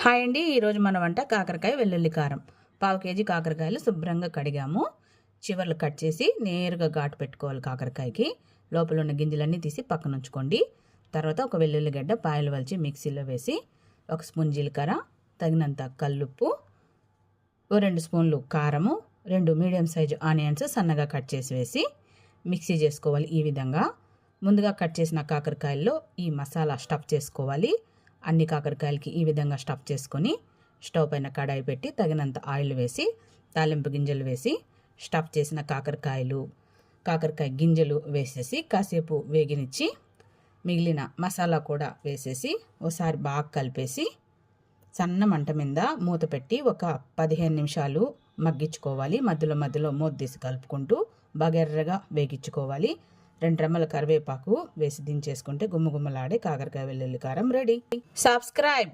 Hi అండి, ఈరోజు మన వంట కాకరకాయ వెల్లుల్లి కారం. 1/2 కేజీ కాకరకాయలు శుభ్రంగా కడిగాము. చివర్లు కట్ చేసి నేరుగా ఘాటు పెట్టుకోవాలి. కాకరకాయకి లోపల ఉన్న గింజలన్నీ తీసి పక్కన ఉంచుకోండి. తర్వాత ఒక వెల్లుల్లిగడ్డ పాయలు వలిచి మిక్సీలో వేసి 1 స్పూన్ జీలకర్ర, తగినంత కల్లుప్పు, 2 స్పూన్లు కారము, 2 మీడియం సైజు ఆనియన్స్ సన్నగా కట్ చేసి వేసి మిక్సీ చేసుకోవాలి. ఈ విధంగా ముందుగా కట్ చేసిన కాకరకాయల్లో ఈ మసాలా స్టఫ్ చేసుకోవాలి. అన్ని కాకరకాయలకి ఈ విధంగా స్టఫ్ చేసుకొని స్టవ్ పైన కడాయి పెట్టి తగినంత ఆయిల్ వేసి తాలింపు గింజలు వేసి స్టఫ్ చేసిన కాకరకాయ గింజలు వేసేసి కాసేపు వేగినిచ్చి మిగిలిన మసాలా కూడా వేసేసి ఒకసారి బాగా కలిపేసి సన్న మంట మీద మూత పెట్టి ఒక 15 నిమిషాలు మగ్గించుకోవాలి. మధ్యలో మధ్యలో మూత తీసి కలుపుకుంటూ బాగా ఎర్రగా వేగించుకోవాలి. 2 రెమ్మల కరివేపాకు వేసి దించేసుకుంటే గుమ్మగుమ్మలాడే కాకరకాయ వెల్లుల్లి కారం రెడీ. సబ్స్క్రైబ్.